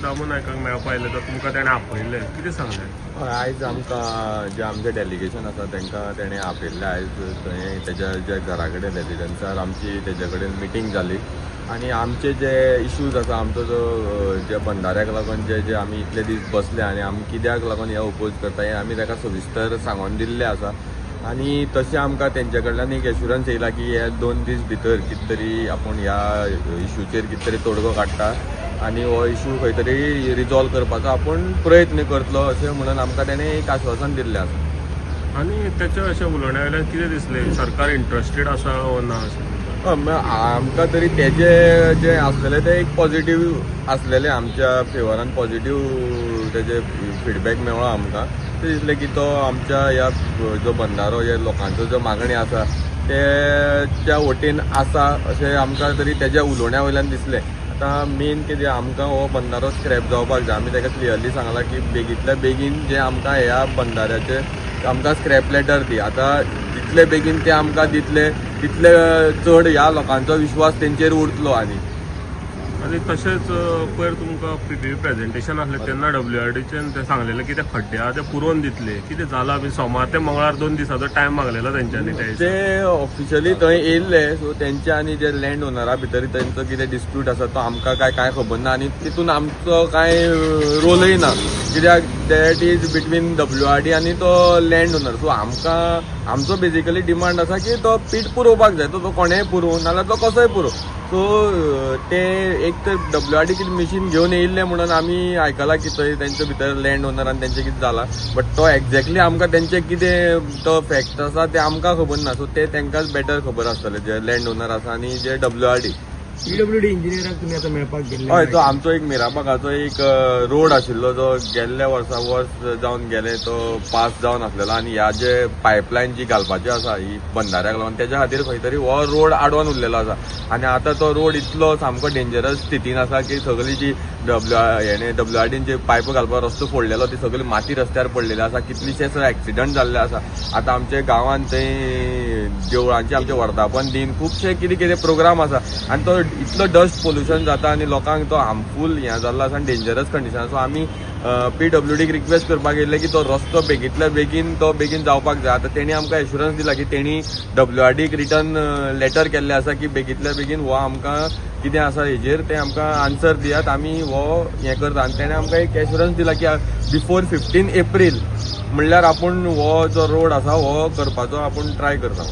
दामू नायकाक मेळपा आयले तर तुमकां ताणें आपयले कितें सांगलें? आयज आमकां जे आमचें डेलिगेशन आसा तांकां ताणें आपयल्लें आयज थंय तेज्या जे घरा कडेन रेजिडन्सार आमची तेजे कडेन मिटींग जाली आनी आमचे जे इश्यूज आसा आमचो जो जे बंधाऱ्याक लागून जे आमी इतले दीस बसले आनी आमी कित्याक लागून हे ओपोज करता हें आमी ताका सविस्तर सांगून दिल्लें आसा आनी तशें आमकां तेंचे कडल्यान एक एश्युरन्स येयला की हे 2 दीस भितर कितें तरी आपूण ह्या इश्यूचेर कितें तरी तोडगो काडटा आनी हो इश्यू खंय तरी रिजॉल्व करपाचो आपूण प्रयत्न करतलो अशें म्हणून आमकां ताणें एक आश्वासन दिल्लें आसा. आनी तेच्या अशें उलोवण्या वयल्यान कितें दिसलें सरकार इंट्रस्टेड आसा वो ना अशें? आमकां तरी तेजे जे आसलेले ते एक पॉझिटिव्ह आसलेले आमच्या फेवरान पॉझिटिव्ह तेजे फिडबॅक मेळ्ळो आमकां. ते दिसलें की तो आमच्या ह्या जो बंधारो हे लोकांचो जो मागणी आसा त्या वटेन आसा अशें आमकां तरी तेज्या उलोवण्या वयल्यान दिसलें. आतां मेन कितें आमकां हो बंधारो स्क्रॅप जावपाक जाय आमी ताका क्लियरली सांगलां की बेगींतल्या बेगीन जे आमकां ह्या बंधाऱ्याचे आमकां स्क्रॅप लेटर दी. आतां जितले बेगीन ते आमकां दितले तितले चड ह्या लोकांचो विश्वास तेंचेर उरतलो. आनी तशेंच पयर तुमकां प्रेजेंटेशन आसलें तेन्ना WRDच्यान ते सांगलेलें की ते खड्डे आहा ते पुरोवन दितले. कितें जालां बी? सोमार ते मंगळार 2 दिसाचो टायम मागलेलो तेंच्यांनी ते ऑफिशियली थंय येयल्ले सो तेंचे आनी जे लँड ओनरा भितर तेंचो कितें डिस्प्यूट आसा तो आमकां कांय खबर ना आनी तितून आमचो कांय रोलय ना कित्याक दॅट इज बिटवीन WRD आनी तो लँड ओनर. सो आमकां आमचो बेजिकली डिमांड आसा की तो पीट पुरोवपाक जाय. तो कोणेंय पुरोव नाल्यार तो कसोय पुरोव. सो ते एक तर WRD कितें मशीन घेवन येयल्ले म्हणून आमी आयकलां की थंय तेंचे भितर लँड ओनर आनी तेंचें कितें जालां बट तो एक्झॅक्टली आमकां तेंचें कितें तो फॅक्ट आसा ते आमकां खबर ना. सो ते तेंकांच बेटर खबर आसतलें जे लँड ओनर आसा आनी जे WRD. PWD इंजिनियराक तुमी आतां मेळपाक गेल्ले? हय, तो आमचो एक मिराबागाचो एक रोड आशिल्लो जो गेल्ल्या वर्स जावन गेले तो पास जावन आसलेलो आनी ह्या जे पायपलायन जी घालपाची आसा ही बंधाऱ्याक लागून तेज्या खातीर खंय तरी हो रोड आडवून उरलेलो आसा आनी आतां तो रोड इतलो सामको डेंजरस स्थितीन आसा की सगळी जी WRDन जे पायप घालपाक रस्तो फोडलेलो ती सगळी माती रस्त्यार पडलेली आसा. कितलीशेच एक्सिडंट जाल्ले आसा. आतां आमच्या गांवांत थंय देवळांचे आमचे वर्धापन दिन खुबशे कितें कितें प्रोग्राम आसा आनी तो इतलो डस्ट पोल्युशन जाता आनी लोकांक तो हार्मफूल हें जाल्लो आसा आनी डेंजरस कंडिशन. सो आमी PWDक रिक्वेस्ट करपाक येयल्ले की तो रस्तो बेगींतल्या बेगीन जावपाक जाय. आतां तेणी आमकां एश्युरन्स दिला की तेणी WRDक रिटर्न लेटर केल्लें आसा की बेगींतल्या बेगीन हो आमकां कितें आसा हेजेर ते आमकां आन्सर दियात आमी हो हें करता. आनी तेणें आमकां एक एश्युरन्स दिला की बिफोर 15 एप्रील म्हणल्यार आपूण हो जो रोड आसा हो करपाचो आपूण ट्राय करता.